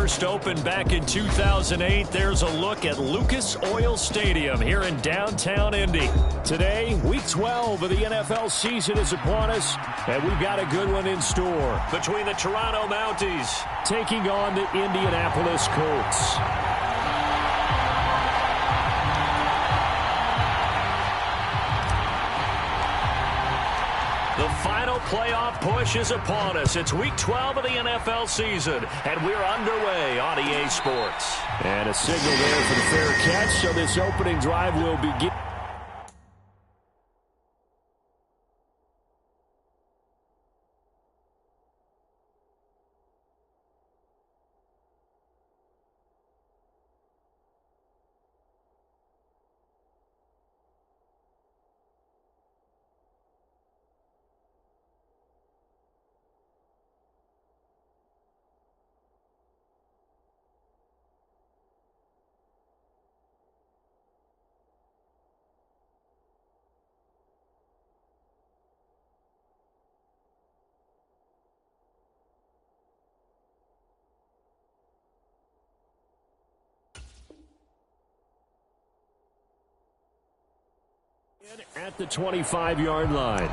first opened back in 2008, there's a look at Lucas Oil Stadium here in downtown Indy. Today, Week 12 of the NFL season is upon us, and we've got a good one in store. Between the Toronto Mounties taking on the Indianapolis Colts. The final playoff push is upon us. It's Week 12 of the NFL season, and we're underway on EA Sports. And a signal there for the fair catch, so this opening drive will begin. At the 25-yard line.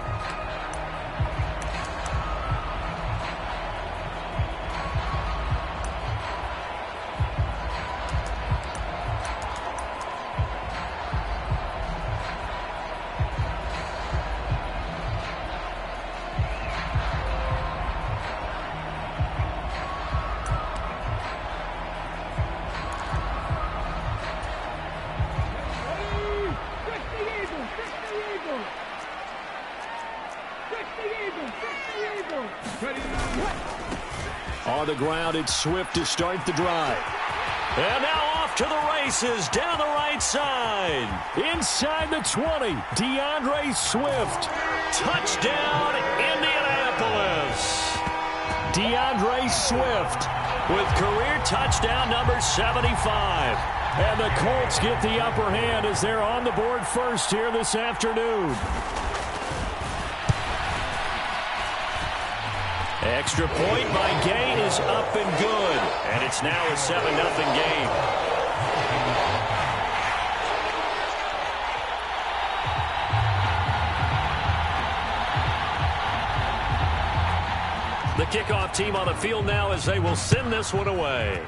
On the ground, it's Swift to start the drive. And now off to the races down the right side. Inside the 20, DeAndre Swift. Touchdown, Indianapolis. DeAndre Swift with career touchdown number 75. And the Colts get the upper hand as they're on the board first here this afternoon. Extra point by Gay is up and good. And it's now a 7-0 game. The kickoff team on the field now as they will send this one away.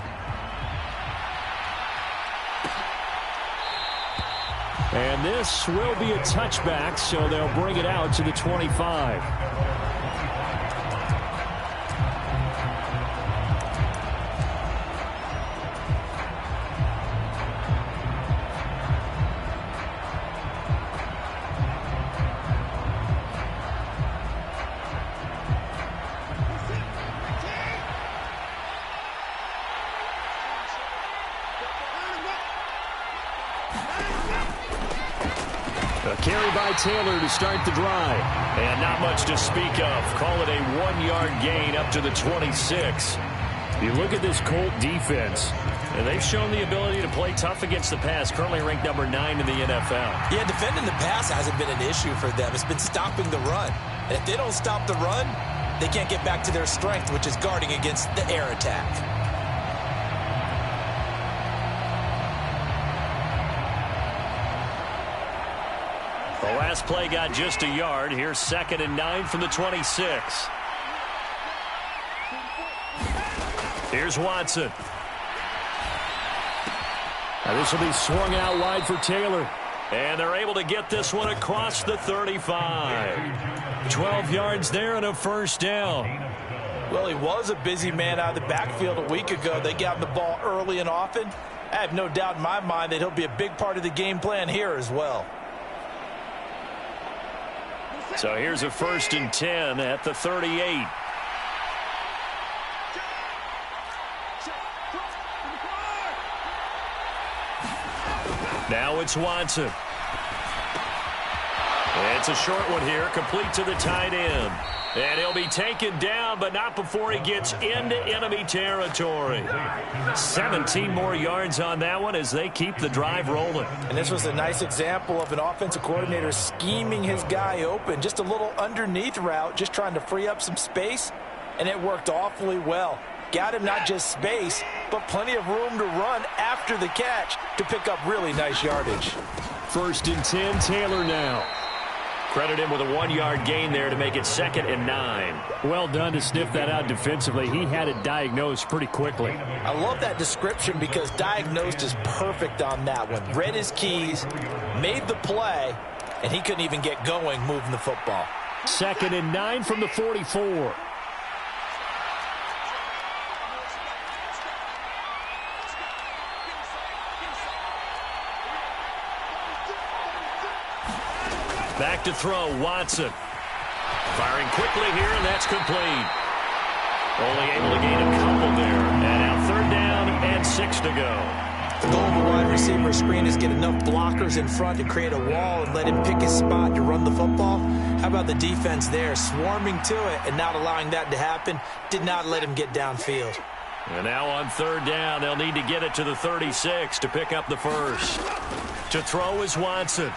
And this will be a touchback, so they'll bring it out to the 25. A carry by Taylor to start the drive. And not much to speak of. Call it a 1-yard gain up to the 26. You look at this Colt defense, and they've shown the ability to play tough against the pass, currently ranked number 9 in the NFL. Yeah, defending the pass hasn't been an issue for them. It's been stopping the run. And if they don't stop the run, they can't get back to their strength, which is guarding against the air attack. The last play got just a yard. Here's 2nd and 9 from the 26. Here's Watson. Now this will be swung out wide for Taylor. And they're able to get this one across the 35. 12 yards there and a first down. Well, he was a busy man out of the backfield a week ago. They got him the ball early and often. I have no doubt in my mind that he'll be a big part of the game plan here as well. So here's a 1st and 10 at the 38. Now it's Watson. It's a short one here, complete to the tight end. And he'll be taken down, but not before he gets into enemy territory. 17 more yards on that one as they keep the drive rolling. And this was a nice example of an offensive coordinator scheming his guy open. Just a little underneath route, just trying to free up some space, and it worked awfully well. got him not just space, but plenty of room to run after the catch to pick up really nice yardage. 1st and 10, Taylor now. Credit him with a 1-yard gain there to make it 2nd and 9. Well done to sniff that out defensively. He had it diagnosed pretty quickly. I love that description because diagnosed is perfect on that one. Read his keys, made the play, and he couldn't even get going moving the football. 2nd and 9 from the 44. Back to throw, Watson. Firing quickly here, and that's complete. Only able to gain a couple there. And now 3rd down and 6 to go. The goal of a wide receiver screen is get enough blockers in front to create a wall and let him pick his spot to run the football. How about the defense there, swarming to it and not allowing that to happen? Did not let him get downfield. And now on 3rd down, they'll need to get it to the 36 to pick up the first. To throw is Watson.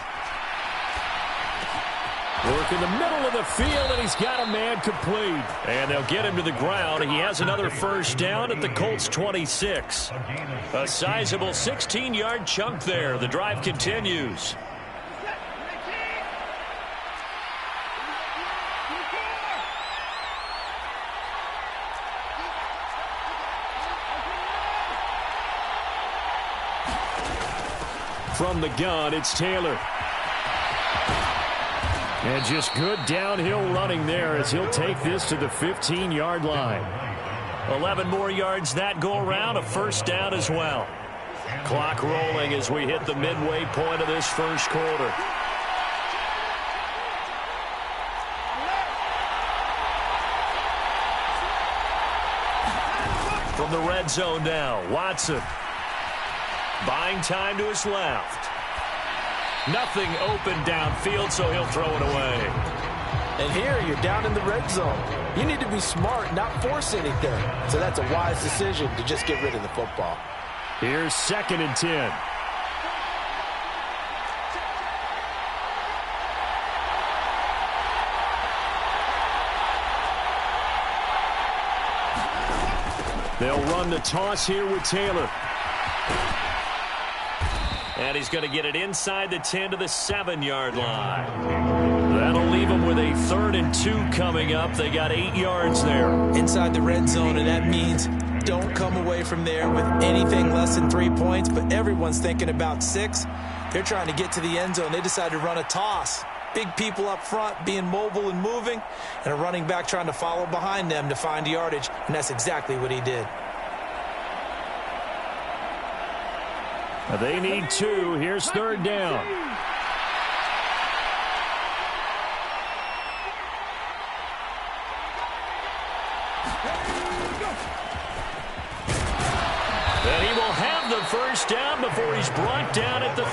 Work in the middle of the field, and he's got a man complete. And they'll get him to the ground. He has another 1st down at the Colts 26. A sizable 16-yard chunk there. The drive continues. From the gun, it's Taylor. And just good downhill running there as he'll take this to the 15-yard line. 11 more yards that go around, a 1st down as well. Clock rolling as we hit the midway point of this 1st quarter. From the red zone now, Watson. Buying time to his left. Nothing open downfield, so he'll throw it away. And here, you're down in the red zone. You need to be smart, not force anything. So that's a wise decision to just get rid of the football. Here's 2nd and 10. They'll run the toss here with Taylor. And he's going to get it inside the 10 to the 7-yard line. That'll leave them with a 3rd and 2 coming up. They got 8 yards there. Inside the red zone, and that means don't come away from there with anything less than 3 points, but everyone's thinking about 6. They're trying to get to the end zone. They decide to run a toss. Big people up front being mobile and moving, and a running back trying to follow behind them to find yardage, and that's exactly what he did. They need 2. Here's 3rd down. And he will have the 1st down before he's brought down at the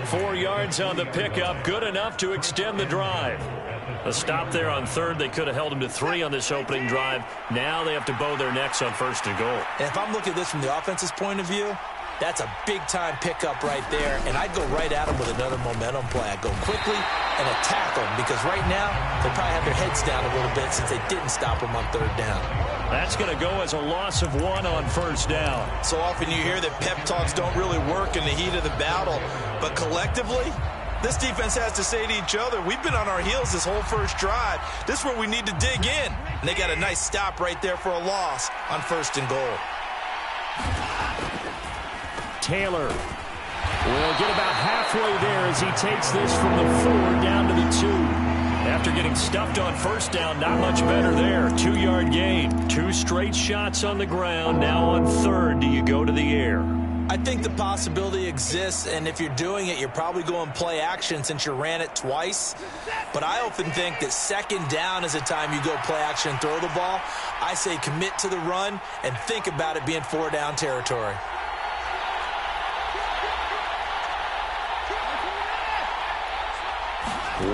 3. 4 yards on the pickup, good enough to extend the drive. A stop there on 3rd. They could have held him to 3 on this opening drive. Now they have to bow their necks on 1st and goal. And if I'm looking at this from the offense's point of view, that's a big-time pickup right there, and I'd go right at him with another momentum play. I'd go quickly and attack them because right now they probably have their heads down a little bit since they didn't stop them on 3rd down. That's going to go as a loss of 1 on 1st down. So often you hear that pep talks don't really work in the heat of the battle, but collectively, this defense has to say to each other, we've been on our heels this whole 1st drive. This is where we need to dig in. And they got a nice stop right there for a loss on 1st and goal. Taylor will get about halfway there as he takes this from the 4 down to the 2. After getting stuffed on 1st down, not much better there. 2-yard gain. 2 straight shots on the ground. Now on 3rd, do you go to the air? I think the possibility exists, and if you're doing it, you're probably going play action since you ran it twice. But I often think that 2nd down is the time you go play action and throw the ball. I say commit to the run and think about it being 4-down territory.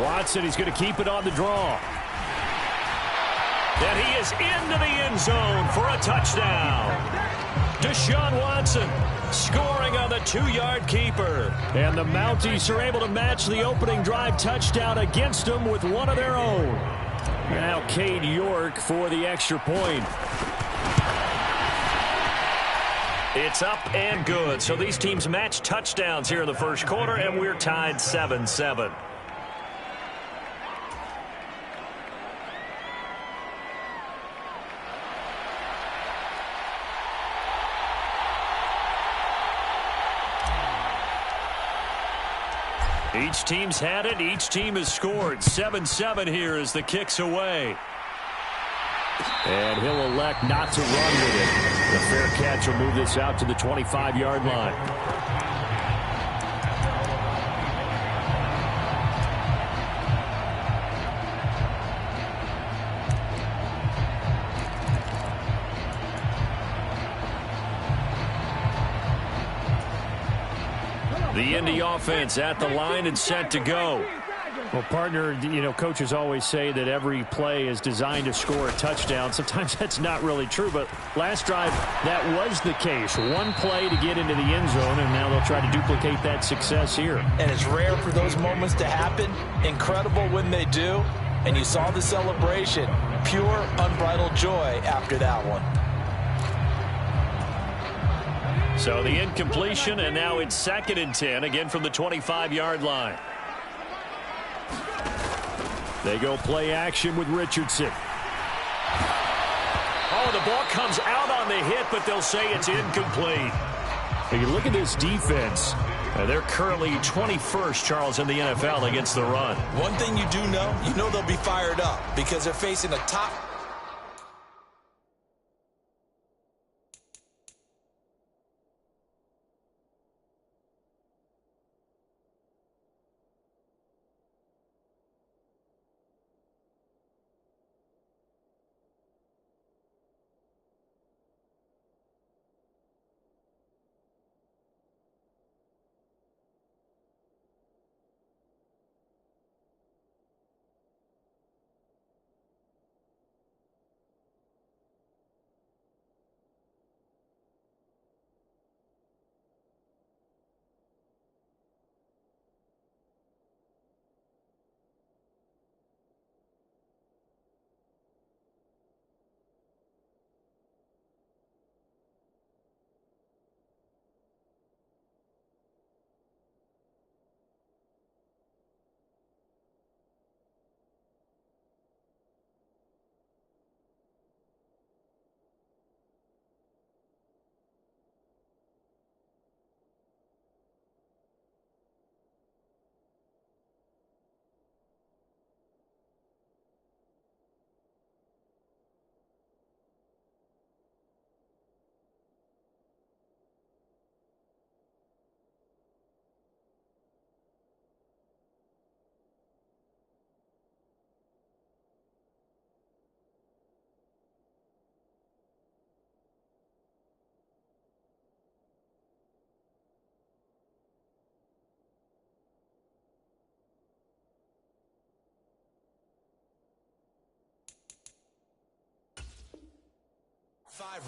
Watson, he's going to keep it on the draw. And he is into the end zone for a touchdown. Deshaun Watson scoring on the 2-yard keeper. And the Mounties are able to match the opening drive touchdown against them with one of their own. Now Cade York for the extra point. It's up and good. So these teams match touchdowns here in the first quarter, and we're tied 7-7. Each team's had it. Each team has scored. 7-7 here as the kick's away. And he'll elect not to run with it. The fair catch will move this out to the 25-yard line. The Indy offense at the line and set to go. Well, partner, coaches always say that every play is designed to score a touchdown. Sometimes that's not really true, but last drive, that was the case. One play to get into the end zone, and now they'll try to duplicate that success here. And it's rare for those moments to happen. Incredible when they do. And you saw the celebration. Pure, unbridled joy after that one. So the incompletion, and now it's 2nd and 10, again from the 25-yard line. They go play action with Richardson. Oh, the ball comes out on the hit, but they'll say it's incomplete. When you look at this defense, they're currently 21st, Charles, in the NFL against the run. One thing you do know, they'll be fired up because they're facing a top.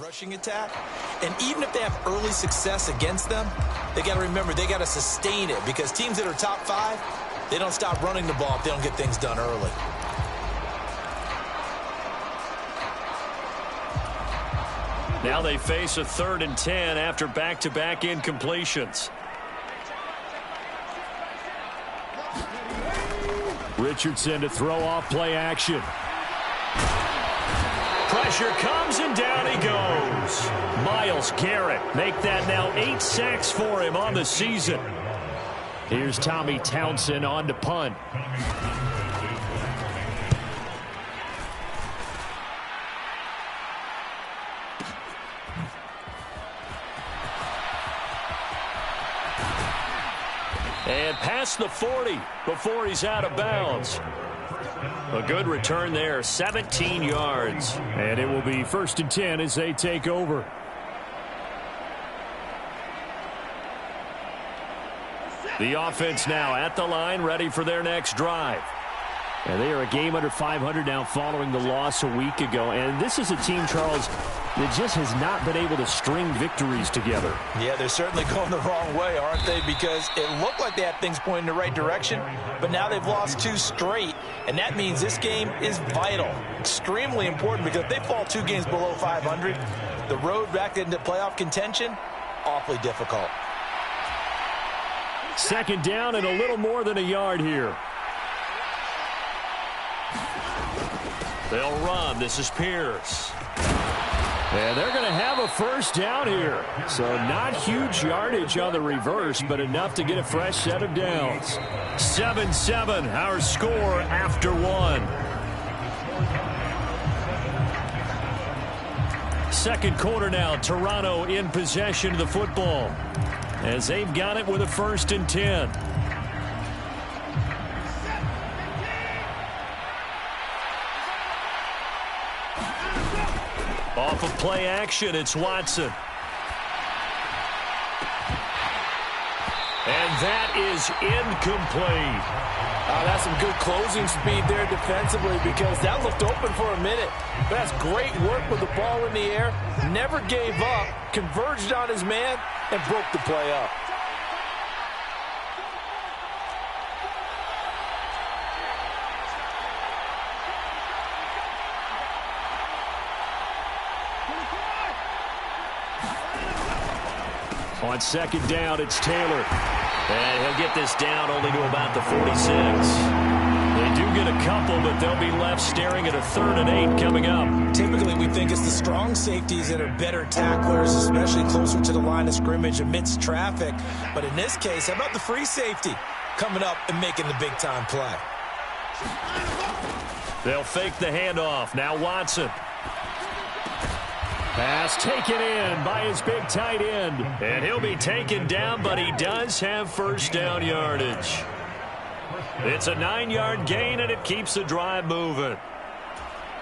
Rushing attack, and even if they have early success against them, they got to remember they got to sustain it, because teams that are top 5, they don't stop running the ball if they don't get things done early. Now they face a 3rd and 10 after back-to-back incompletions. Richardson to throw off play action. Pressure comes, and down he goes. Myles Garrett make that now 8 sacks for him on the season. Here's Tommy Townsend on to punt. And past the 40 before he's out of bounds. A good return there, 17 yards. And it will be 1st and 10 as they take over. The offense now at the line, ready for their next drive. And they are a game under 500 now following the loss a week ago. And this is a team, Charles, that just has not been able to string victories together. Yeah, they're certainly going the wrong way, aren't they? Because it looked like they had things pointing in the right direction, but now they've lost 2 straight, and that means this game is vital, extremely important, because if they fall 2 games below 500, the road back into playoff contention, awfully difficult. Second down and a little more than a yard here. They'll run. This is Pierce. And they're going to have a first down here. So not huge yardage on the reverse, but enough to get a fresh set of downs. 7-7, our score after 1. Second quarter now, Toronto in possession of the football as they've got it with a 1st and 10. Off of play action, it's Watson. And that is incomplete. That's some good closing speed there defensively, because that looked open for a minute. But that's great work with the ball in the air. Never gave up, converged on his man, and broke the play up. On second down, it's Taylor. And he'll get this down only to about the 46. They do get a couple, but they'll be left staring at a 3rd and 8 coming up. Typically, we think it's the strong safeties that are better tacklers, especially closer to the line of scrimmage amidst traffic. But in this case, how about the free safety coming up and making the big-time play? They'll fake the handoff. Now Watson. Pass taken in by his big tight end. And he'll be taken down, but he does have first down yardage. It's a 9-yard gain, and it keeps the drive moving.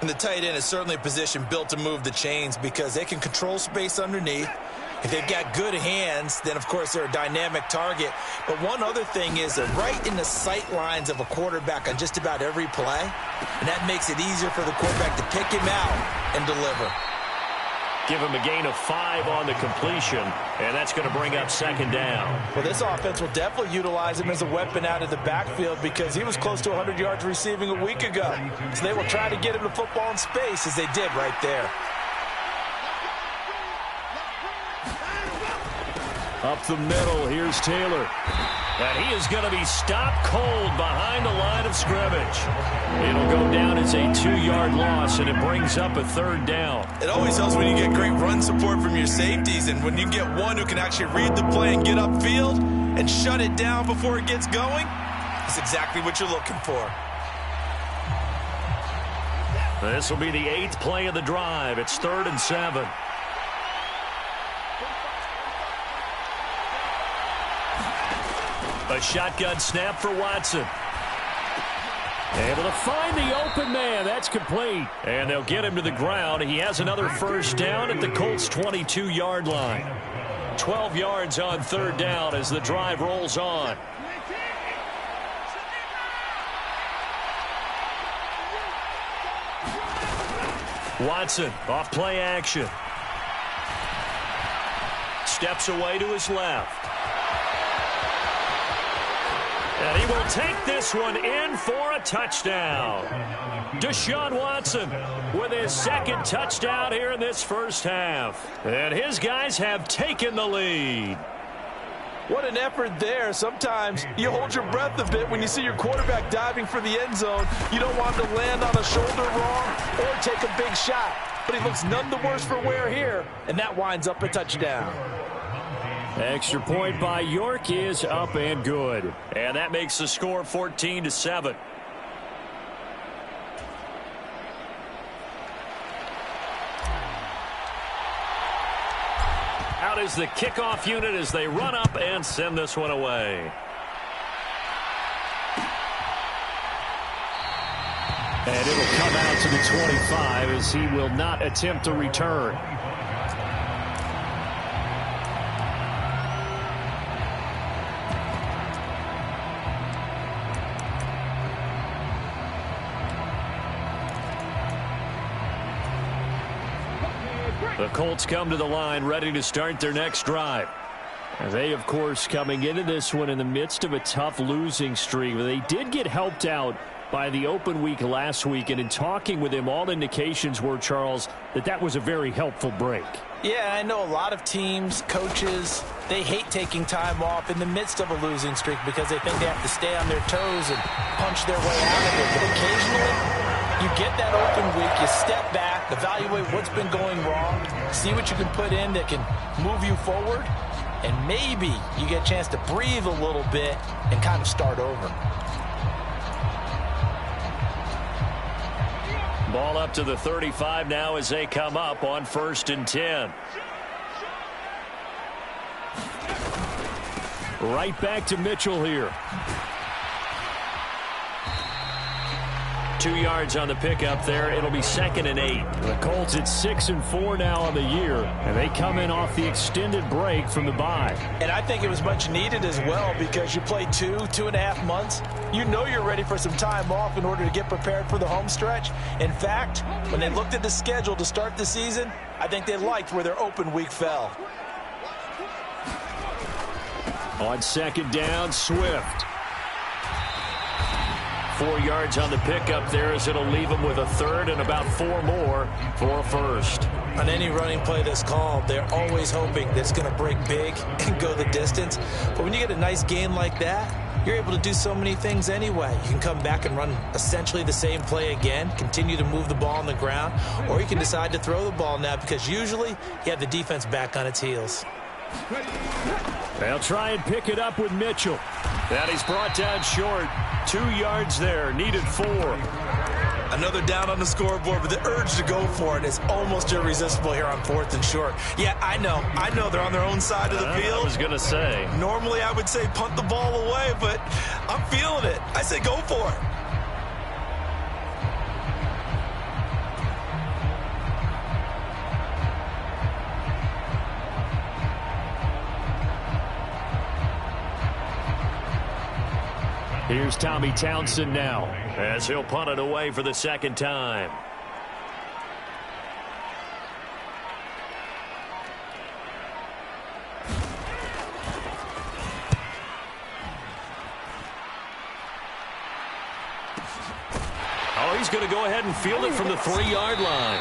And the tight end is certainly a position built to move the chains because they can control space underneath. If they've got good hands, then, of course, they're a dynamic target. But one other thing is they're right in the sight lines of a quarterback on just about every play, and that makes it easier for the quarterback to pick him out and deliver. Give him a gain of 5 on the completion, and that's going to bring up second down. Well, this offense will definitely utilize him as a weapon out of the backfield because he was close to 100 yards receiving a week ago. So they will try to get him the football in space as they did right there. Up the middle, here's Taylor. And he is going to be stopped cold behind the line of scrimmage. It'll go down as a 2-yard loss, and it brings up a 3rd down. It always helps when you get great run support from your safeties, and when you get one who can actually read the play and get upfield and shut it down before it gets going, that's exactly what you're looking for. This will be the 8th play of the drive. It's 3rd and 7. A shotgun snap for Watson. Able to find the open man. That's complete. And they'll get him to the ground. He has another first down at the Colts' 22-yard line. 12 yards on 3rd down as the drive rolls on. Watson off play action. Steps away to his left. And he will take this one in for a touchdown. Deshaun Watson with his 2nd touchdown here in this first half. And his guys have taken the lead. What an effort there. Sometimes you hold your breath a bit when you see your quarterback diving for the end zone. You don't want him to land on a shoulder wrong or take a big shot. But he looks none the worse for wear here, and that winds up a touchdown. Extra point by York is up and good. And that makes the score 14-7. Out is the kickoff unit as they run up and send this one away. And it'll come out to the 25 as he will not attempt to return. The Colts come to the line ready to start their next drive. They, of course, coming into this one in the midst of a tough losing streak. They did get helped out by the open week last week, and in talking with him, all indications were, Charles, that was a very helpful break. Yeah, I know a lot of teams, coaches, they hate taking time off in the midst of a losing streak because they think they have to stay on their toes and punch their way out of it. But occasionally, you get that open week, you step back, evaluate what's been going wrong, see what you can put in that can move you forward, and maybe you get a chance to breathe a little bit and kind of start over. Ball up to the 35 now as they come up on 1st and 10. Right back to Mitchell here. 2 yards on the pickup there. It'll be 2nd and 8. The Colts at 6-4 now on the year, and they come in off the extended break from the bye. And I think it was much needed as well because you play 2.5 months. You know you're ready for some time off in order to get prepared for the home stretch. In fact, when they looked at the schedule to start the season, I think they liked where their open week fell. On 2nd down, Swift. 4 yards on the pickup there as it'll leave them with a 3rd and about 4 more for a 1st. On any running play that's called, they're always hoping that it's going to break big and go the distance. But when you get a nice game like that, you're able to do so many things anyway. You can come back and run essentially the same play again, continue to move the ball on the ground, or you can decide to throw the ball now because usually you have the defense back on its heels. They'll try and pick it up with Mitchell. And he's brought down short. 2 yards there, needed 4. Another down on the scoreboard, but the urge to go for it is almost irresistible here on 4th and short. Yeah, I know they're on their own side of the field. I was going to say. Normally I would say punt the ball away, but I'm feeling it. I say go for it. Here's Tommy Townsend now as he'll punt it away for the 2nd time. Oh, he's going to go ahead and field it from the 3-yard line.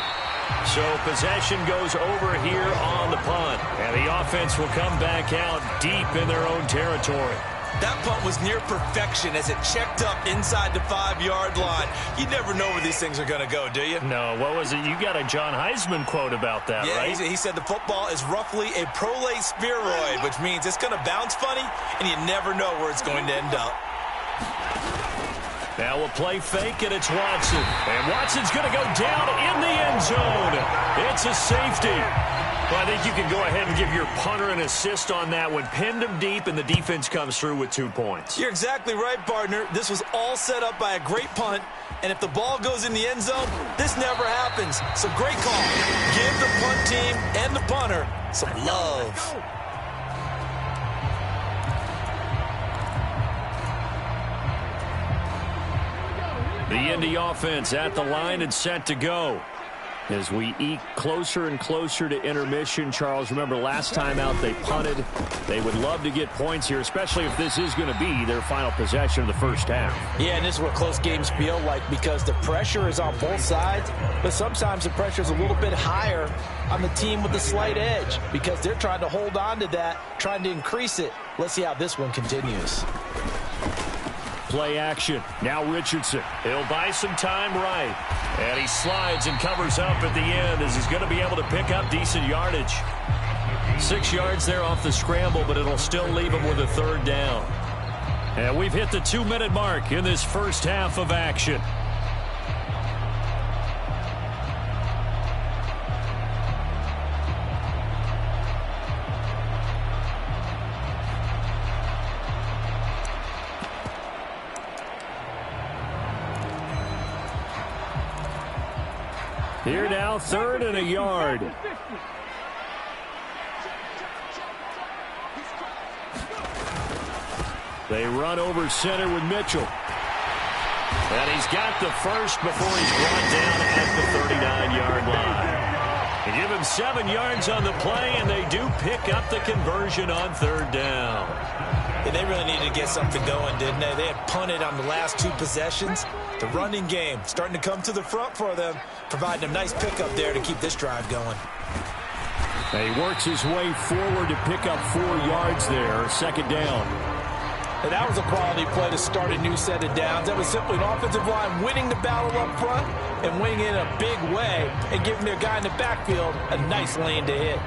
So possession goes over here on the punt. And the offense will come back out deep in their own territory. That punt was near perfection as it checked up inside the 5-yard line. You never know where these things are going to go, do you? No, what was it? You got a John Heisman quote about that, right? Yeah, he said the football is roughly a prolate spheroid, which means it's going to bounce funny, and you never know where it's going to end up. Now we'll play fake, and it's Watson. And Watson's going to go down in the end zone. It's a safety. Well, I think you can go ahead and give your punter an assist on that one. Pinned him deep, and the defense comes through with 2 points. You're exactly right, partner. This was all set up by a great punt, and if the ball goes in the end zone, this never happens. So great call. Give the punt team and the punter some love. The Indy offense at the line and set to go. As we eke closer and closer to intermission, Charles, remember last time out they punted. They would love to get points here, especially if this is going to be their final possession of the first half. Yeah, and this is what close games feel like because the pressure is on both sides, but sometimes the pressure is a little bit higher on the team with the slight edge because they're trying to hold on to that, trying to increase it. Let's see how this one continues. Play action. Now Richardson. He'll buy some time right. And he slides and covers up at the end as he's going to be able to pick up decent yardage. 6 yards there off the scramble, but it'll still leave him with a 3rd down. And we've hit the 2-minute mark in this first half of action. Here now, 3rd and a yard. They run over center with Mitchell. And he's got the first before he's brought down at the 39-yard line. They give him 7 yards on the play, and they do pick up the conversion on 3rd down. Yeah, they really needed to get something going, didn't they? They had punted on the last 2 possessions. The running game starting to come to the front for them, providing a nice pickup there to keep this drive going. He works his way forward to pick up 4 yards there, 2nd down. And that was a quality play to start a new set of downs. That was simply an offensive line winning the battle up front and winning it in a big way and giving their guy in the backfield a nice lane to hit.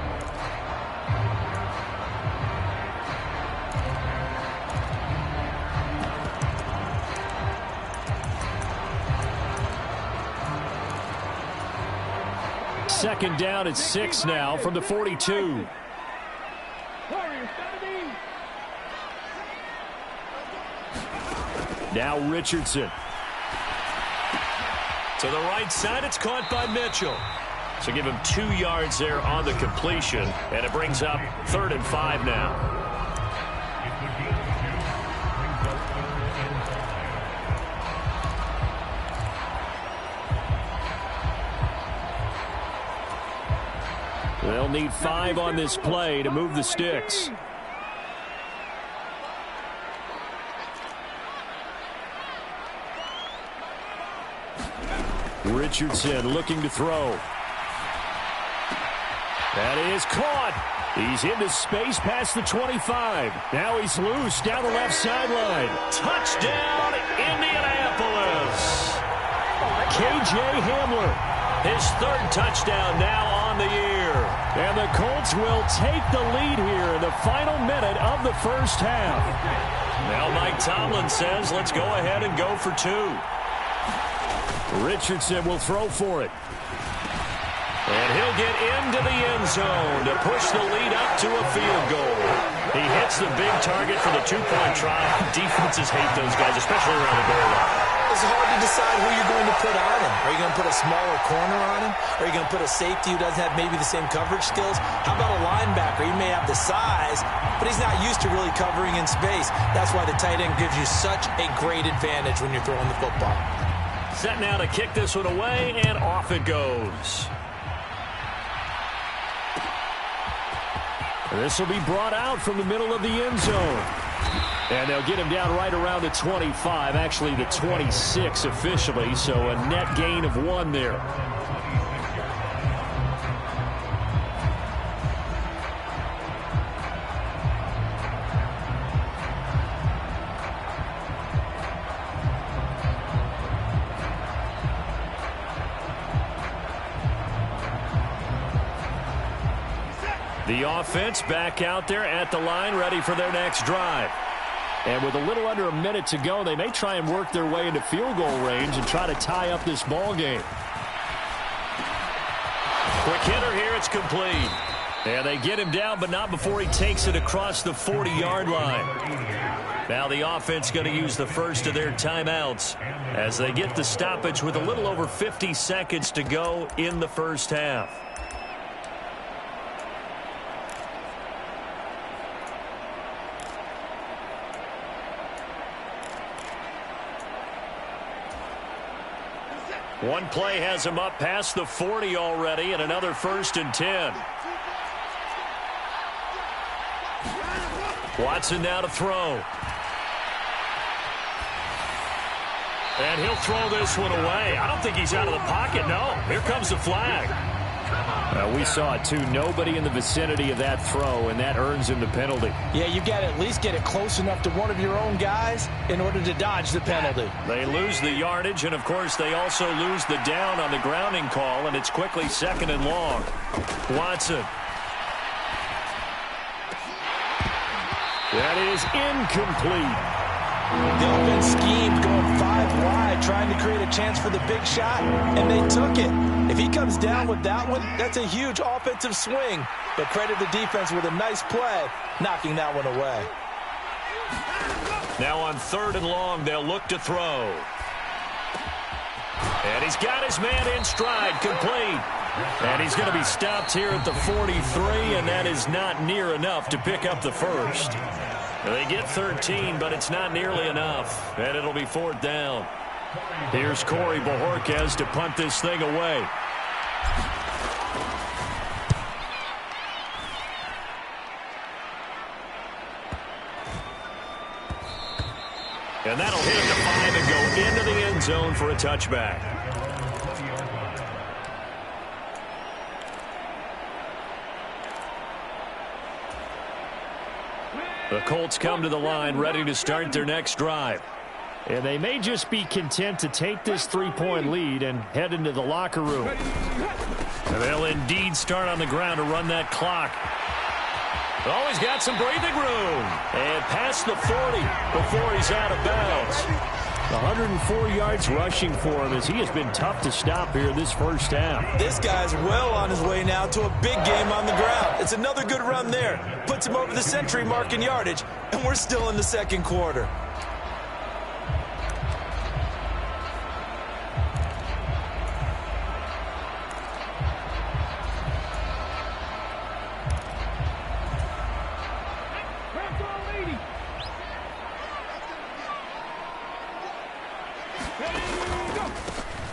Second down at 6 now from the 42. Now Richardson. To the right side, it's caught by Mitchell. So give him 2 yards there on the completion, and it brings up 3rd and 5 now. They'll need 5 on this play to move the sticks. Richardson looking to throw. That is caught. He's into space past the 25. Now he's loose down the left sideline. Touchdown, Indianapolis. K.J. Hamler. His 3rd touchdown now on the year. And the Colts will take the lead here in the final minute of the first half. Now Mike Tomlin says, let's go ahead and go for 2. Richardson will throw for it. And he'll get into the end zone to push the lead up to a field goal. He hits the big target for the 2-point try. Defenses hate those guys, especially around the goal line. It's hard to decide who you're going to put on him. Are you going to put a smaller corner on him? Are you going to put a safety who doesn't have maybe the same coverage skills? How about a linebacker? He may have the size, but he's not used to really covering in space. That's why the tight end gives you such a great advantage when you're throwing the football. Set now to kick this one away, and off it goes. This will be brought out from the middle of the end zone. And they'll get him down right around the 25, actually the 26 officially, so a net gain of 1 there. The offense back out there at the line, ready for their next drive. And with a little under a minute to go, they may try and work their way into field goal range and try to tie up this ball game. Quick hitter here, it's complete. And they get him down, but not before he takes it across the 40-yard line. Now the offense going to use the first of their timeouts as they get the stoppage with a little over 50 seconds to go in the first half. One play has him up past the 40 already, and another 1st and 10. Watson now to throw. And he'll throw this one away. I don't think he's out of the pocket, no. Here comes the flag. We saw it, too. Nobody in the vicinity of that throw, and that earns him the penalty. Yeah, you got to at least get it close enough to one of your own guys in order to dodge the penalty. They lose the yardage, and, of course, they also lose the down on the grounding call, and it's quickly 2nd and long. Watson. That is incomplete. The offense schemed going 5 wide, trying to create a chance for the big shot, and they took it. If he comes down with that one, that's a huge offensive swing. But credit the defense with a nice play, knocking that one away. Now on 3rd and long, they'll look to throw. And he's got his man in stride, complete. And he's going to be stopped here at the 43, and that is not near enough to pick up the first. They get 13, but it's not nearly enough, and it'll be 4th down. Here's Corey Bojorquez to punt this thing away. And that'll hit him to 5 and go into the end zone for a touchback. The Colts come to the line, ready to start their next drive. And they may just be content to take this 3-point lead and head into the locker room. And they'll indeed start on the ground to run that clock. Oh, he's got some breathing room. And past the 40 before he's out of bounds. 104 yards rushing for him as he has been tough to stop here this first half. This guy's well on his way now to a big game on the ground. It's another good run there. Puts him over the century mark in yardage, and we're still in the second quarter.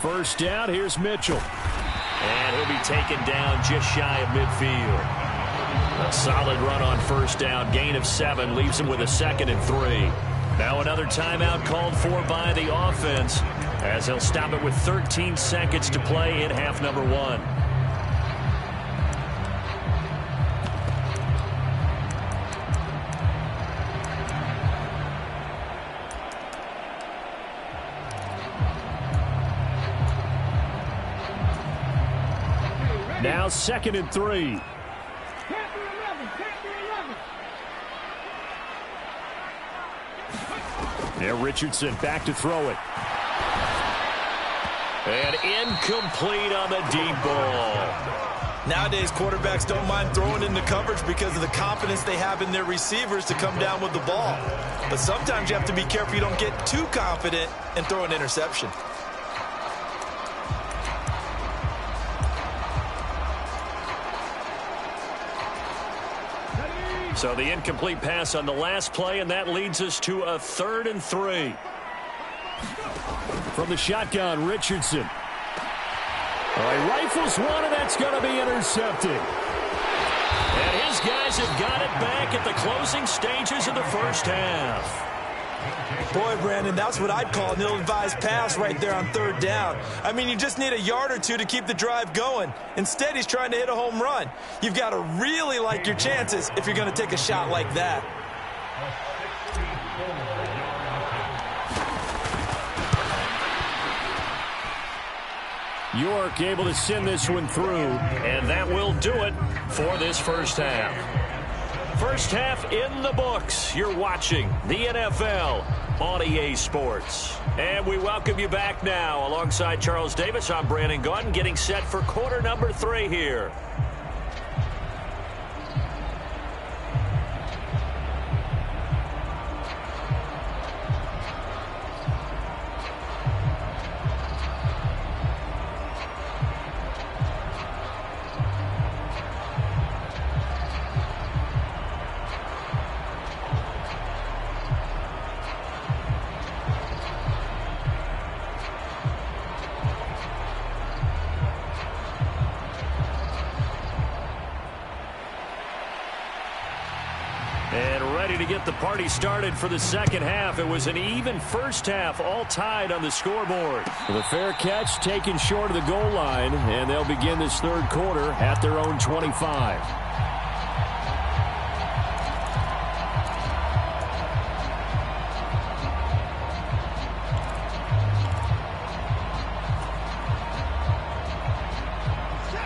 First down, here's Mitchell. And he'll be taken down just shy of midfield. A solid run on first down. Gain of 7 leaves him with a 2nd and 3. Now another timeout called for by the offense as he'll stop it with 13 seconds to play in half number 1. Now 2nd and 3. There, Richardson back to throw it. And incomplete on the deep ball. Nowadays, quarterbacks don't mind throwing into coverage because of the confidence they have in their receivers to come down with the ball. But sometimes you have to be careful you don't get too confident and throw an interception. So the incomplete pass on the last play, and that leads us to a 3rd and 3. From the shotgun, Richardson. He rifles one, and that's going to be intercepted. And his guys have got it back at the closing stages of the first half. Boy, Brandon, that's what I'd call an ill-advised pass right there on 3rd down. I mean, you just need a yard or two to keep the drive going. Instead, he's trying to hit a home run. You've got to really like your chances if you're going to take a shot like that. York able to send this one through. And that will do it for this first half. First half in the books. You're watching the NFL on EA Sports. And we welcome you back now. Alongside Charles Davis, I'm Brandon Gaudin, getting set for quarter number 3 here. To get the party started for the second half. It was an even first half, all tied on the scoreboard. The fair catch taken short of the goal line, and they'll begin this 3rd quarter at their own 25.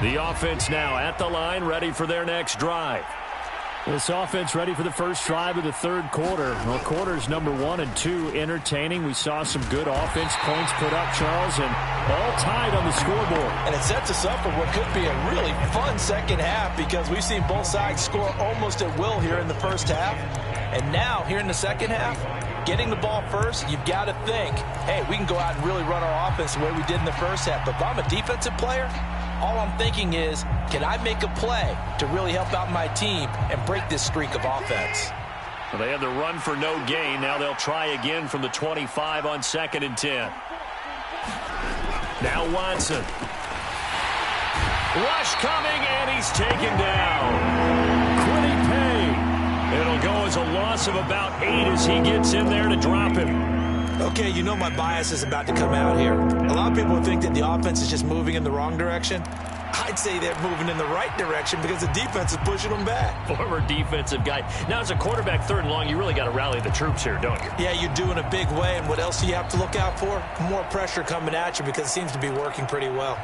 The offense now at the line, ready for their next drive. This offense ready for the first drive of the 3rd quarter. Well, quarters number 1 and 2 entertaining. We saw some good offense points put up, Charles, and all tied on the scoreboard. And it sets us up for what could be a really fun second half because we've seen both sides score almost at will here in the first half. And now, here in the second half, getting the ball first, you've got to think, hey, we can go out and really run our offense the way we did in the first half. But if I'm a defensive player, all I'm thinking is, can I make a play to really help out my team and break this streak of offense? Well, they had the run for no gain. Now they'll try again from the 25 on 2nd and 10. Now Watson. Rush coming, and he's taken down. Quiddy Pay. It'll go as a loss of about 8 as he gets in there to drop him. Okay, you know my bias is about to come out here. A lot of people would think that the offense is just moving in the wrong direction. I'd say they're moving in the right direction because the defense is pushing them back. Former defensive guy. Now, as a quarterback, third and long, you really got to rally the troops here, don't you? Yeah, you do in a big way. And what else do you have to look out for? More pressure coming at you because it seems to be working pretty well.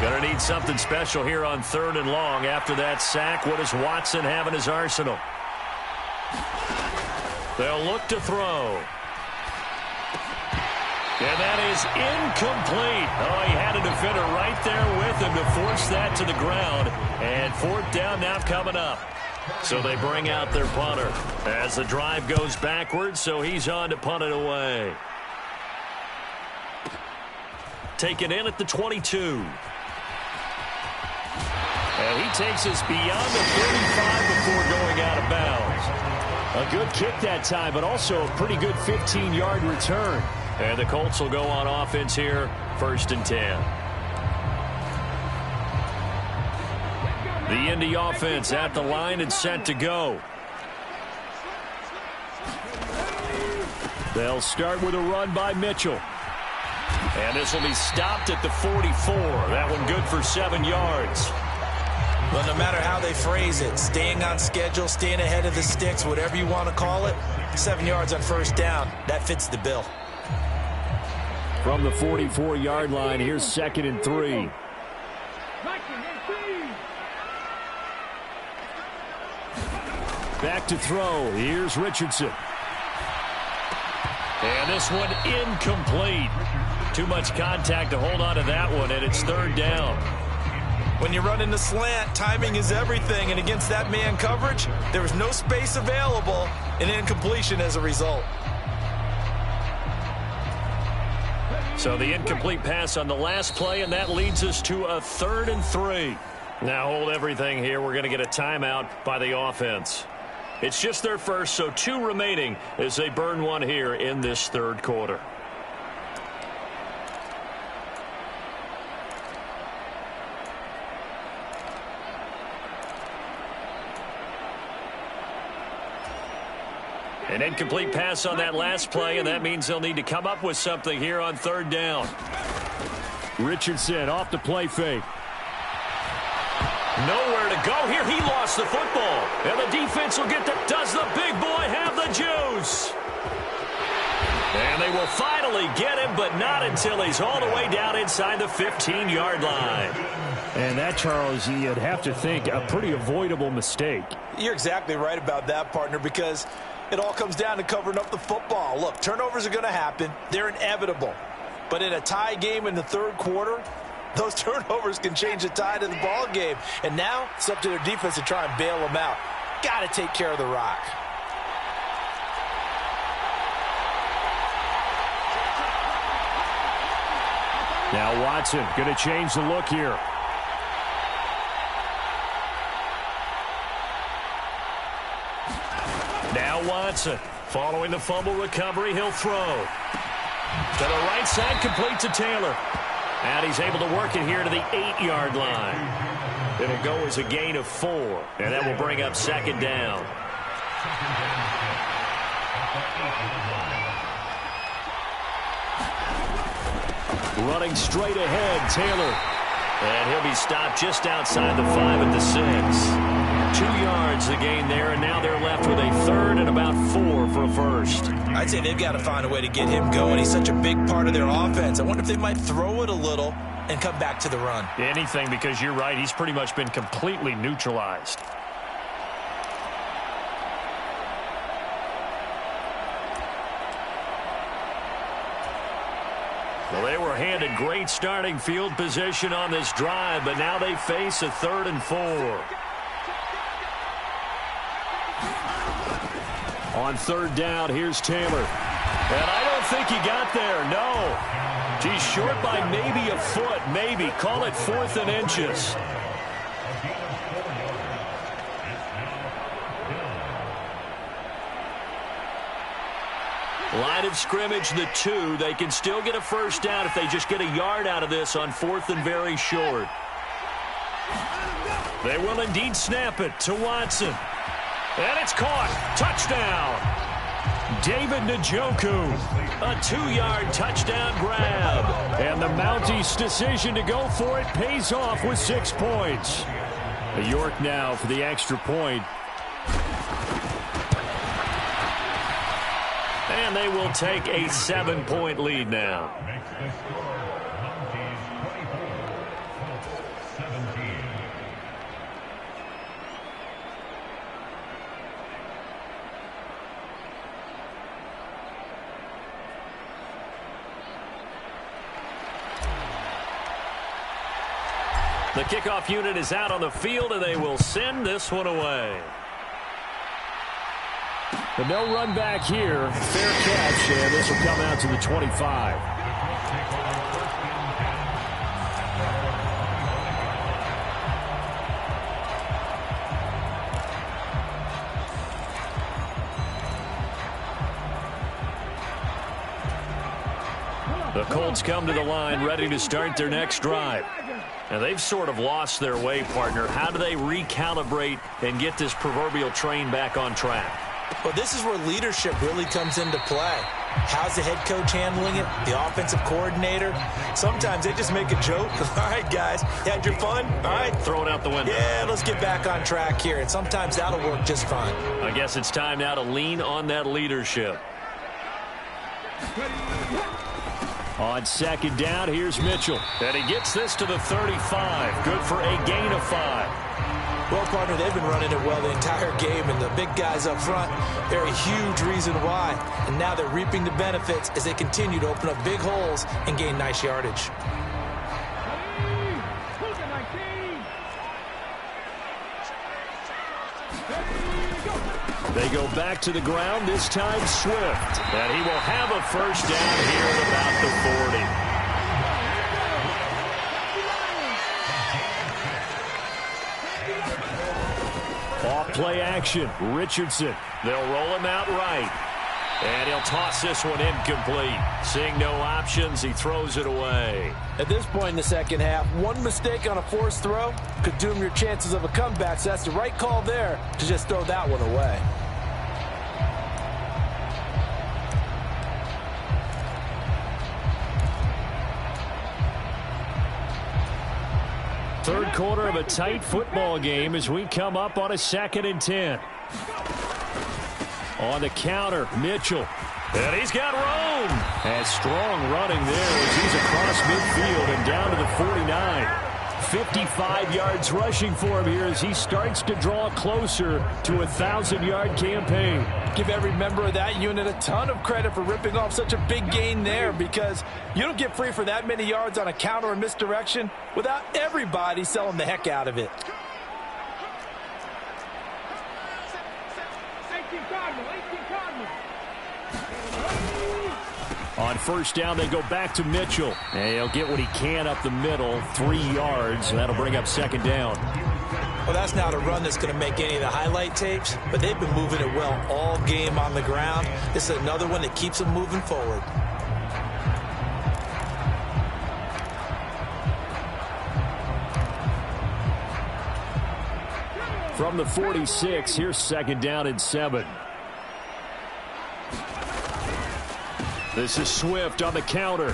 Going to need something special here on third and long. After that sack, what does Watson have in his arsenal? They'll look to throw. And that is incomplete. Oh, he had a defender right there with him to force that to the ground. And fourth down now coming up. So they bring out their punter as the drive goes backwards, so he's on to punt it away. Taken in at the 22. And he takes us beyond the 35 before going out of bounds. A good kick that time, but also a pretty good 15-yard return. And the Colts will go on offense here, 1st and 10. The Indy offense at the line and set to go. They'll start with a run by Mitchell. And this will be stopped at the 44. That one good for 7 yards. Well, no matter how they phrase it, staying on schedule, staying ahead of the sticks, whatever you want to call it, 7 yards on first down, that fits the bill. From the 44-yard line, here's 2nd and 3. Back to throw. Here's Richardson. And this one incomplete. Too much contact to hold on to that one, and it's 3rd down. When you run in the slant, timing is everything, and against that man coverage, there was no space available, and incompletion as a result. So the incomplete pass on the last play, and that leads us to a 3rd and 3. Now hold everything here. We're going to get a timeout by the offense. It's just their first, so 2 remaining as they burn one here in this 3rd quarter. An incomplete pass on that last play, and that means they'll need to come up with something here on 3rd down. Richardson off the play fake. Nowhere to go here. He lost the football. And the defense will get the... Does the big boy have the juice? And they will finally get him, but not until he's all the way down inside the 15-yard line. And that, Charles, you'd have to think a pretty avoidable mistake. You're exactly right about that, partner, because it all comes down to covering up the football. Look, turnovers are going to happen. They're inevitable. But in a tie game in the 3rd quarter, those turnovers can change the tide of the ball game. And now it's up to their defense to try and bail them out. Got to take care of the rock. Now Watson going to change the look here. Now Watson, following the fumble recovery, he'll throw. To the right side, complete to Taylor. And he's able to work it here to the 8-yard line. It'll go as a gain of 4, and that will bring up 2nd down. Running straight ahead, Taylor. And he'll be stopped just outside the 5 at the 6. 2 yards the gain there, and now they're left with a 3rd and about 4 for a first. I'd say they've got to find a way to get him going. He's such a big part of their offense. I wonder if they might throw it a little and come back to the run. Anything, because you're right. He's pretty much been completely neutralized. Well, they were handed great starting field position on this drive, but now they face a 3rd and 4. On 3rd down, here's Taylor. And I don't think he got there, no. He's short by maybe a foot, maybe. Call it 4th and inches. Line of scrimmage, the 2. They can still get a first down if they just get a yard out of this on 4th and very short. They will indeed snap it to Watson. And it's caught. Touchdown. David Njoku, a 2-yard touchdown grab. And the Mounties' decision to go for it pays off with 6 points. York now for the extra point. And they will take a 7-point lead now. The kickoff unit is out on the field, and they will send this one away. But no run back here. Fair catch, and this will come out to the 25. The Colts come to the line ready to start their next drive. Now, they've sort of lost their way, partner. How do they recalibrate and get this proverbial train back on track? Well, this is where leadership really comes into play. How's the head coach handling it? The offensive coordinator? Sometimes they just make a joke. All right, guys, you had your fun? All right. Throw it out the window. Yeah, let's get back on track here. And sometimes that'll work just fine. I guess it's time now to lean on that leadership. On second down, here's Mitchell. And he gets this to the 35. Good for a gain of 5. Well, partner, they've been running it well the entire game, and the big guys up front, they're a huge reason why. And now they're reaping the benefits as they continue to open up big holes and gain nice yardage. They go back to the ground, this time Swift. And he will have a first down here at about the 40. Off-play action, Richardson. They'll roll him out right. And he'll toss this one incomplete. Seeing no options, he throws it away. At this point in the second half, one mistake on a forced throw could doom your chances of a comeback, so that's the right call there to just throw that one away. Third quarter of a tight football game as we come up on a 2nd and 10. On the counter, Mitchell. And he's got room. And strong running there as he's across midfield and down to the 49. 55 yards rushing for him here as he starts to draw closer to a 1,000-yard campaign. Give every member of that unit a ton of credit for ripping off such a big gain there, because you don't get free for that many yards on a counter or misdirection without everybody selling the heck out of it. On first down, they go back to Mitchell. And he'll get what he can up the middle, 3 yards, and that'll bring up second down. Well, that's not a run that's going to make any of the highlight tapes, but they've been moving it well all game on the ground. This is another one that keeps them moving forward. From the 46, here's second down and 7. This is Swift on the counter.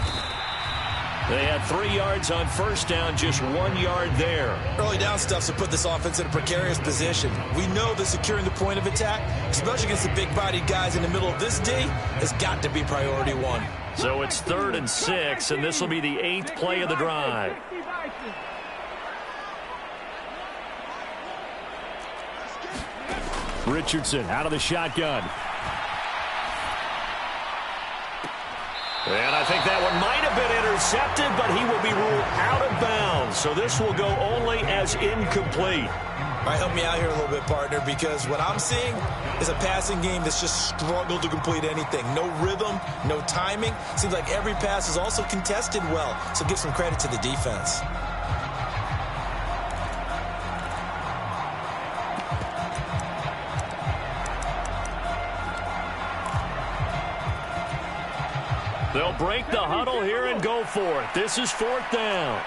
They had 3 yards on first down, just 1 yard there. Early down stuff to put this offense in a precarious position. We know that securing the point of attack, especially against the big-bodied guys in the middle of this D, has got to be priority 1. So it's 3rd and 6, and this will be the 8th play of the drive. Richardson out of the shotgun. And I think that one might have been intercepted, but he will be ruled out of bounds. So this will go only as incomplete. All right, help me out here a little bit, partner, because what I'm seeing is a passing game that's just struggled to complete anything. No rhythm, no timing. Seems like every pass is also contested well, so give some credit to the defense. They'll break the huddle here and go for it. This is 4th down.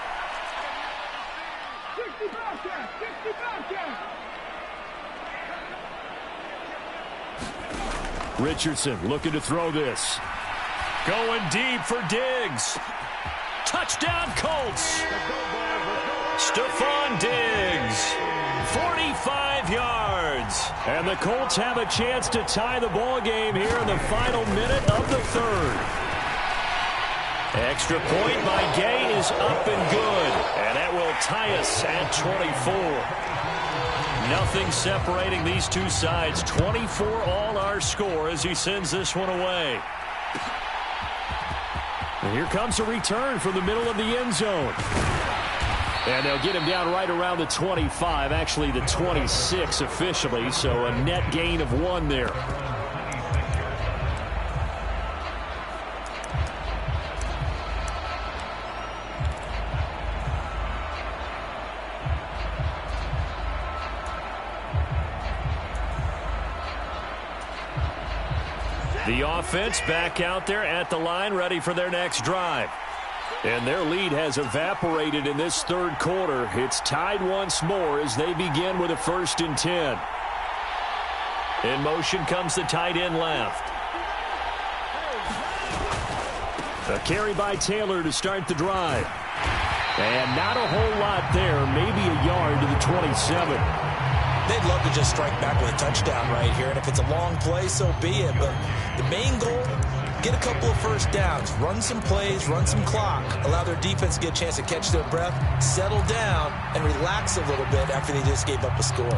Richardson looking to throw this. Going deep for Diggs. Touchdown, Colts. Stephon Diggs, 45 yards. And the Colts have a chance to tie the ball game here in the final minute of the third. Extra point by Gay is up and good. And that will tie us at 24. Nothing separating these two sides. 24 all our score as he sends this one away. And here comes a return from the middle of the end zone. And they'll get him down right around the 25, actually the 26 officially, so a net gain of 1 there. The offense back out there at the line, ready for their next drive. And their lead has evaporated in this third quarter. It's tied once more as they begin with a 1st and 10. In motion comes the tight end left. A carry by Taylor to start the drive. And not a whole lot there, maybe a yard to the 27. They'd love to just strike back with a touchdown right here, and if it's a long play, so be it. But the main goal, get a couple of first downs, run some plays, run some clock, allow their defense to get a chance to catch their breath, settle down, and relax a little bit after they just gave up a score.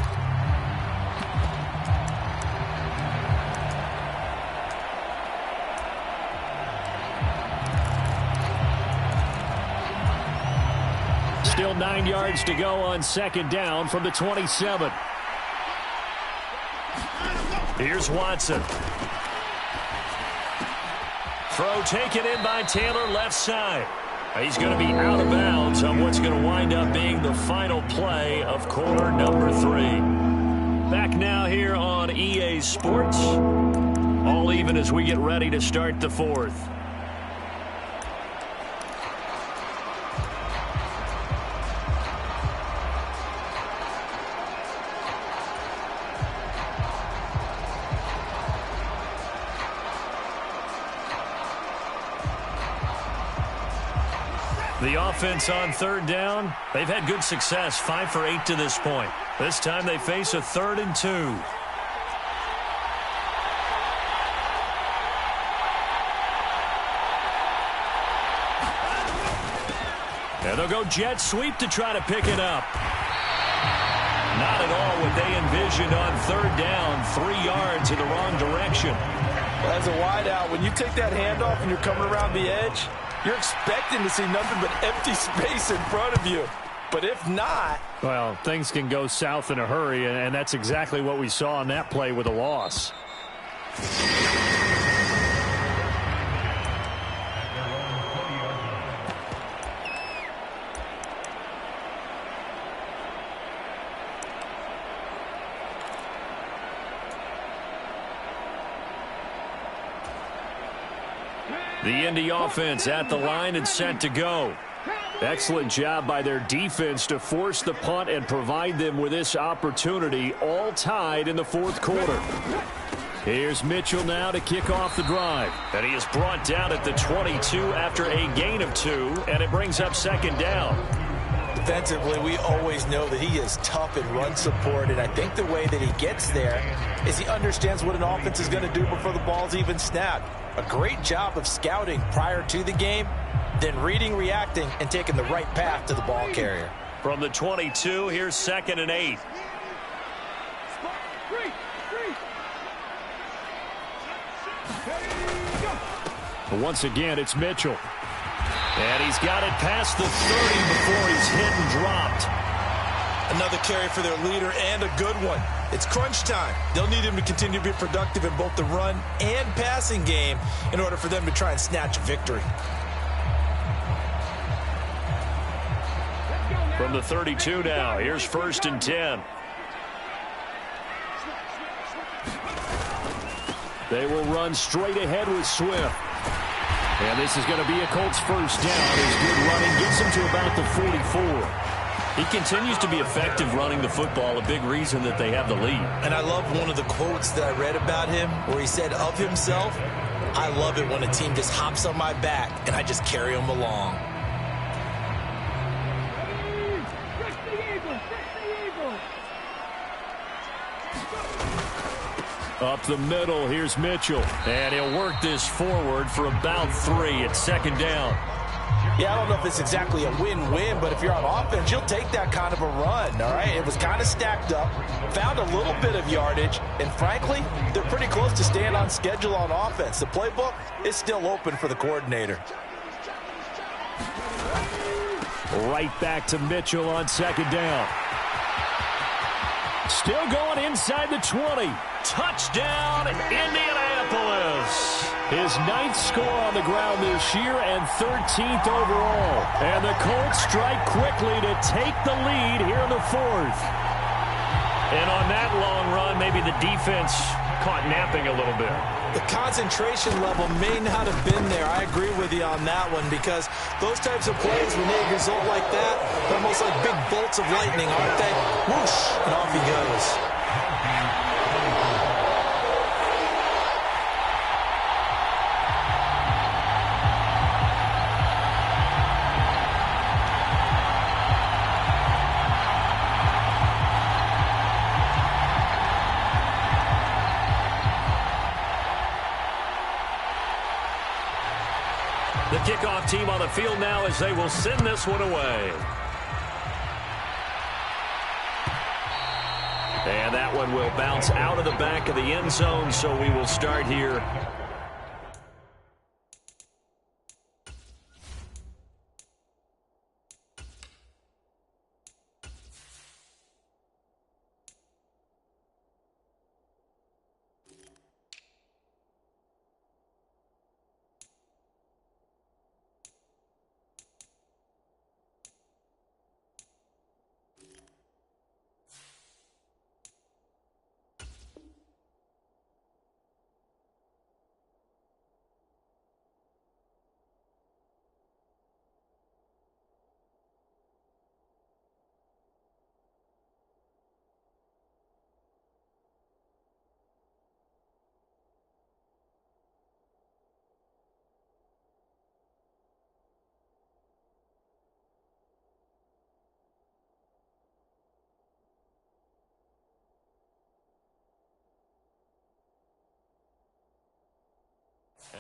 Still 9 yards to go on 2nd down from the 27. Here's Watson. Throw taken in by Taylor, left side. He's going to be out of bounds on what's going to wind up being the final play of quarter number 3. Back now here on EA Sports. All even as we get ready to start the 4th. The offense on 3rd down, they've had good success, 5 for 8 to this point. This time they face a 3rd and 2. And they'll go jet sweep to try to pick it up. Not at all what they envisioned on 3rd down, 3 yards in the wrong direction. Well, as a wideout, when you take that handoff and you're coming around the edge, you're expecting to see nothing but empty space in front of you. But if not... Well, things can go south in a hurry, and that's exactly what we saw on that play with a loss. The Indy offense at the line and set to go. Excellent job by their defense to force the punt and provide them with this opportunity, all tied in the 4th quarter. Here's Mitchell now to kick off the drive. And he is brought down at the 22 after a gain of 2, and it brings up 2nd down. Defensively, we always know that he is tough in run support, and I think the way that he gets there is he understands what an offense is going to do before the ball's even snapped. A great job of scouting prior to the game, then reading, reacting, and taking the right path to the ball carrier. From the 22, here's 2nd and 8. But once again, it's Mitchell. And he's got it past the 30 before he's hit and dropped. Another carry for their leader and a good one. It's crunch time. They'll need him to continue to be productive in both the run and passing game in order for them to try and snatch victory. From the 32 now, here's 1st and 10. They will run straight ahead with Swift. And this is going to be a Colts 1st down. His good running gets him to about the 44. He continues to be effective running the football, a big reason that they have the lead. And I love one of the quotes that I read about him where he said of himself, "I love it when a team just hops on my back and I just carry them along." Up the middle, here's Mitchell. And he'll work this forward for about 3. It's second down. Yeah, I don't know if it's exactly a win-win, but if you're on offense, you'll take that kind of a run, all right? It was kind of stacked up, found a little bit of yardage, and frankly, they're pretty close to staying on schedule on offense. The playbook is still open for the coordinator. Right back to Mitchell on second down. Still going inside the 20. Touchdown, Indianapolis. His 9th score on the ground this year and 13th overall. And the Colts strike quickly to take the lead here in the 4th. And on that long run, maybe the defense caught napping a little bit. The concentration level may not have been there. I agree with you on that one because those types of plays, when they result like that, they're almost like big bolts of lightning, aren't they? Whoosh, and off he goes. The kickoff team on the field now as they will send this one away. And that one will bounce out of the back of the end zone, so we will start here.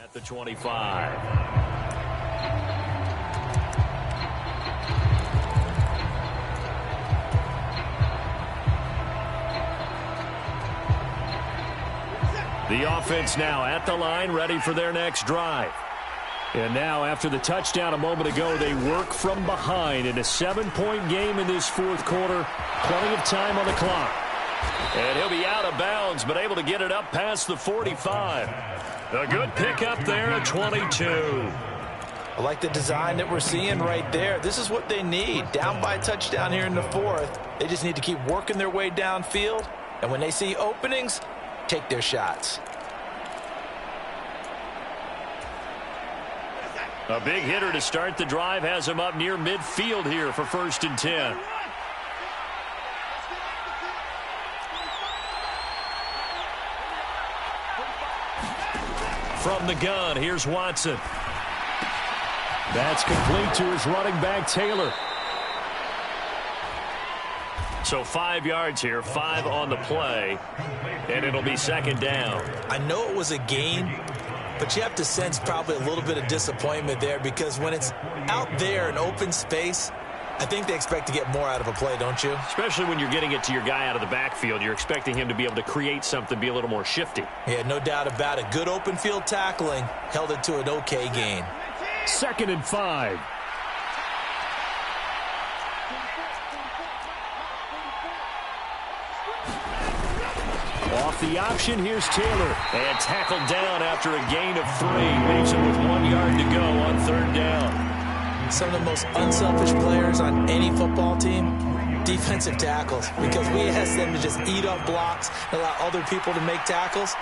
At the 25. The offense now at the line, ready for their next drive. And now, after the touchdown a moment ago, they work from behind in a 7-point game in this 4th quarter. Plenty of time on the clock. And he'll be out of bounds, but able to get it up past the 45. A good pickup there at 22. I like the design that we're seeing right there. This is what they need. Down by a touchdown here in the 4th. They just need to keep working their way downfield. And when they see openings, take their shots. A big hitter to start the drive has him up near midfield here for 1st and 10. From the gun, here's Watson. That's complete to his running back, Taylor. So 5 yards here, 5 on the play, and it'll be second down. I know it was a gain, but you have to sense probably a little bit of disappointment there because when it's out there in open space, I think they expect to get more out of a play, don't you? Especially when you're getting it to your guy out of the backfield. You're expecting him to be able to create something, be a little more shifty. Yeah, no doubt about it. Good open field tackling held it to an okay gain. 2nd and 5. Off the option, here's Taylor. And tackled down after a gain of 3. Leaves him with 1 yard to go on 3rd down. Some of the most unselfish players on any football team, defensive tackles, because we ask them to just eat up blocks and allow other people to make tackles.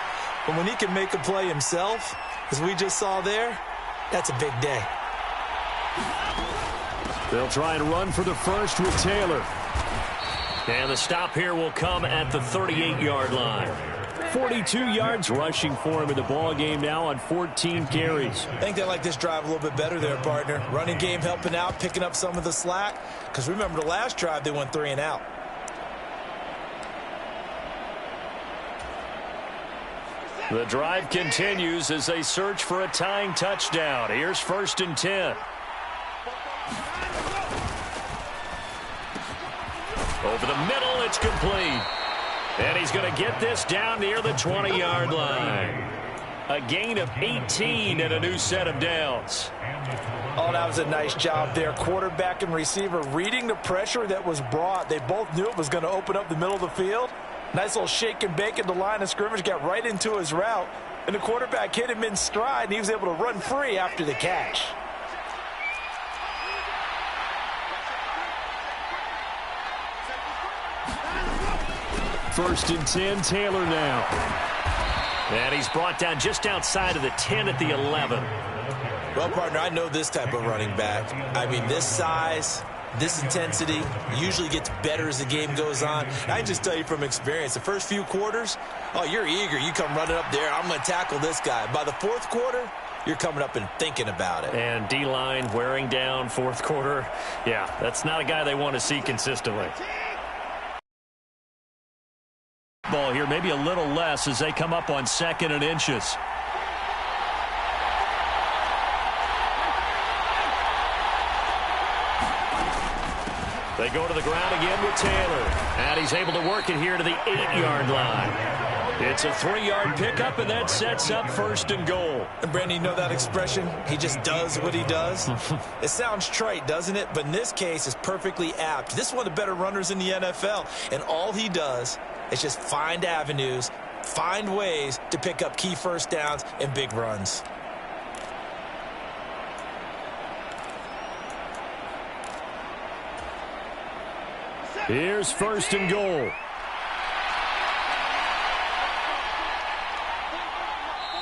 But when he can make a play himself, as we just saw there, that's a big day. They'll try and run for the first with Taylor. And the stop here will come at the 38-yard line. 42 yards rushing for him in the ball game now on 14 carries. I think they like this drive a little bit better there, partner. Running game helping out, picking up some of the slack. Because remember the last drive, they went 3 and out. The drive continues as they search for a tying touchdown. Here's 1st and 10. Over the middle, it's complete. And he's going to get this down near the 20-yard line. A gain of 18 and a new set of downs. Oh, that was a nice job there. Quarterback and receiver reading the pressure that was brought. They both knew it was going to open up the middle of the field. Nice little shake and bake at the line of scrimmage, got right into his route. And the quarterback hit him in stride, and he was able to run free after the catch. First and 10, Taylor now. And he's brought down just outside of the 10 at the 11. Well, partner, I know this type of running back. I mean, this size, this intensity usually gets better as the game goes on. I can just tell you from experience, the first few quarters, oh, you're eager. You come running up there, I'm going to tackle this guy. By the 4th quarter, you're coming up and thinking about it. And D-line wearing down 4th quarter. Yeah, that's not a guy they want to see consistently. Ball here, maybe a little less as they come up on 2nd and inches. They go to the ground again with Taylor. And he's able to work it here to the 8-yard line. It's a 3-yard pickup, and that sets up 1st and goal. And Brandon, you know that expression? He just does what he does. It sounds trite, doesn't it? But in this case, it's perfectly apt. This is one of the better runners in the NFL. And all he does is just find avenues, find ways to pick up key first downs and big runs. Here's 1st and goal.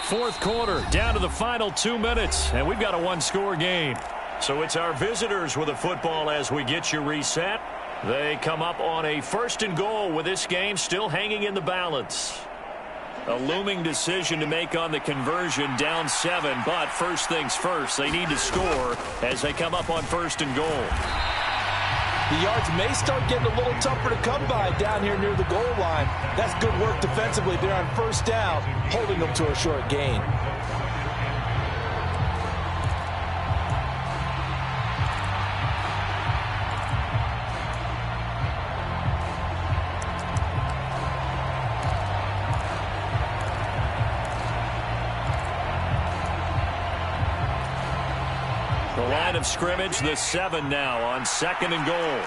4th quarter, down to the final 2 minutes, and we've got a 1-score game. So it's our visitors with the football as we get you reset. They come up on a 1st and goal with this game still hanging in the balance. A looming decision to make on the conversion, down 7, but first things first, they need to score as they come up on 1st and goal. The yards may start getting a little tougher to come by down here near the goal line. That's good work defensively there on 1st down, holding them to a short gain. The line of scrimmage, the 7 now on 2nd and goal.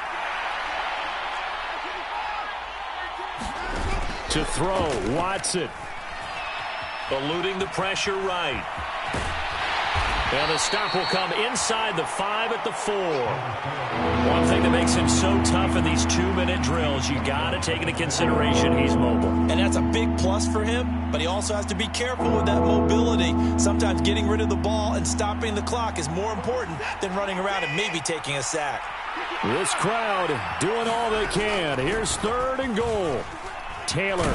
To throw, Watson. Eluding the pressure right. And the stop will come inside the 5 at the 4. One thing that makes him so tough in these 2-minute drills, you got to take into consideration he's mobile. And that's a big plus for him, but he also has to be careful with that mobility. Sometimes getting rid of the ball and stopping the clock is more important than running around and maybe taking a sack. This crowd doing all they can. Here's 3rd and goal. Taylor.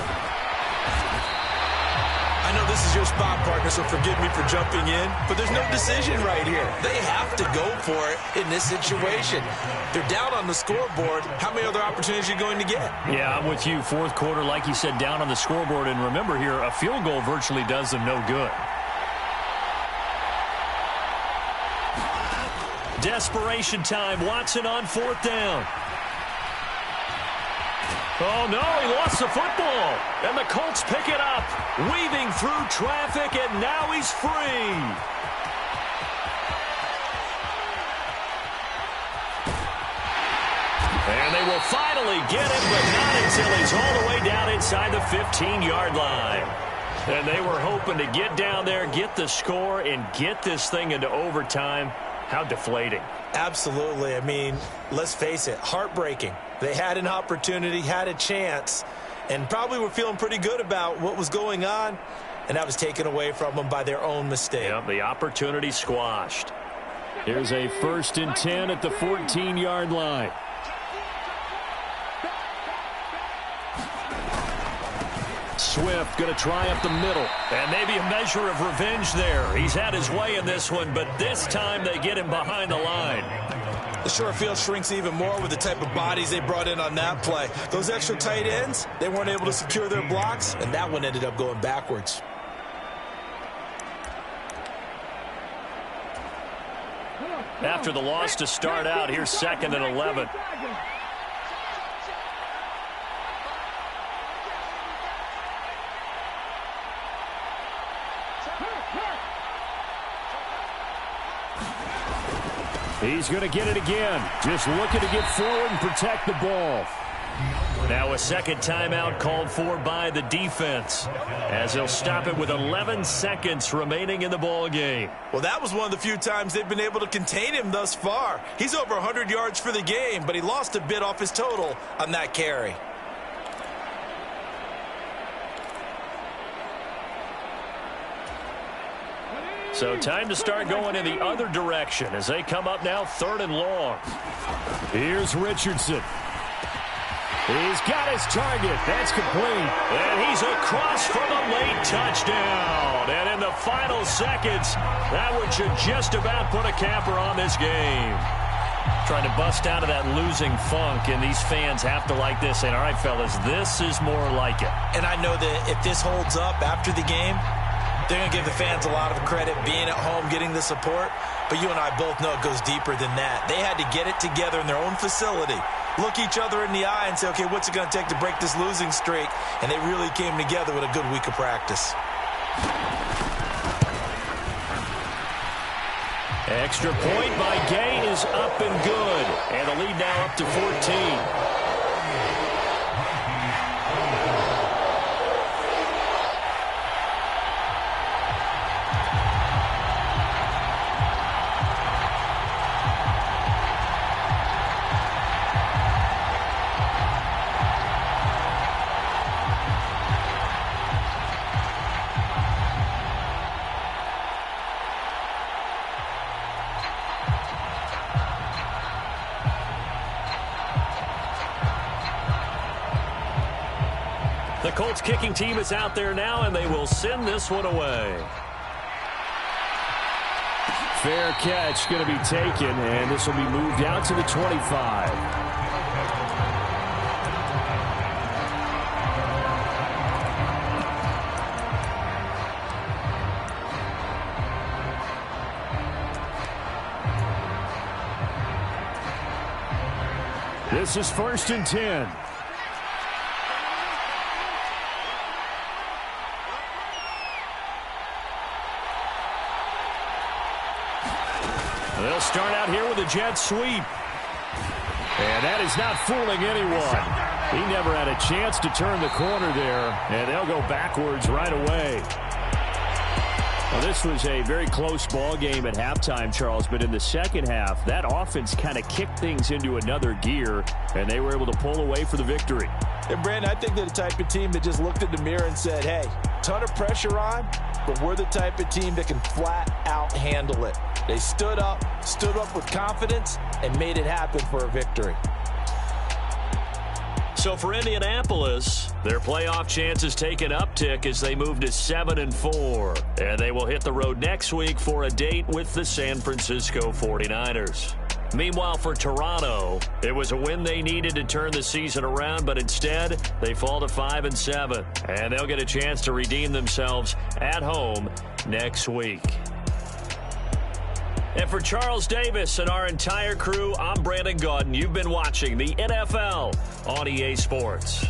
I know this is your spot, partner, so forgive me for jumping in, but there's no decision right here. They have to go for it in this situation. They're down on the scoreboard. How many other opportunities are you going to get? Yeah, I'm with you. 4th quarter, like you said, down on the scoreboard. And remember here, a field goal virtually does them no good. Desperation time. Watson on 4th down. Oh, no, he lost the football. And the Colts pick it up, weaving through traffic, and now he's free. And they will finally get him, but not until he's all the way down inside the 15-yard line. And they were hoping to get down there, get the score, and get this thing into overtime. How deflating. Absolutely. I mean, let's face it, heartbreaking. They had an opportunity, had a chance, and probably were feeling pretty good about what was going on, and that was taken away from them by their own mistake. Yep, the opportunity squashed. Here's a 1st and 10 at the 14-yard line. Swift going to try up the middle. And maybe a measure of revenge there. He's had his way in this one, but this time they get him behind the line. The short field shrinks even more with the type of bodies they brought in on that play. Those extra tight ends, they weren't able to secure their blocks, and that one ended up going backwards. After the loss to start out, here's 2nd and 11. He's going to get it again. Just looking to get forward and protect the ball. Now a second timeout called for by the defense, as they'll stop it with 11 seconds remaining in the ball game. Well, that was one of the few times they've been able to contain him thus far. He's over 100 yards for the game, but he lost a bit off his total on that carry. So time to start going in the other direction as they come up now 3rd and long. Here's Richardson. He's got his target. That's complete. And he's across for the late touchdown. And in the final seconds, that one should just about put a capper on this game. Trying to bust out of that losing funk, and these fans have to like this. And all right, fellas, this is more like it. And I know that if this holds up after the game, they're going to give the fans a lot of credit being at home, getting the support. But you and I both know it goes deeper than that. They had to get it together in their own facility, look each other in the eye and say, okay, what's it going to take to break this losing streak? And they really came together with a good week of practice. Extra point by Gay is up and good. And the lead now up to 14. The Colts kicking team is out there now, and they will send this one away. Fair catch going to be taken, and this will be moved out to the 25. This is 1st and 10. They'll start out here with a jet sweep. And that is not fooling anyone. He never had a chance to turn the corner there, and they'll go backwards right away. Well, this was a very close ball game at halftime, Charles, but in the second half, that offense kind of kicked things into another gear, and they were able to pull away for the victory. And, Brandon, I think they're the type of team that just looked in the mirror and said, hey, ton of pressure on, but we're the type of team that can flat out handle it. They stood up with confidence, and made it happen for a victory. So for Indianapolis, their playoff chances take an uptick as they move to 7-4. And they will hit the road next week for a date with the San Francisco 49ers. Meanwhile, for Toronto, it was a win they needed to turn the season around, but instead, they fall to 5-7. And they'll get a chance to redeem themselves at home next week. And for Charles Davis and our entire crew, I'm Brandon Gaudin. You've been watching the NFL on EA Sports.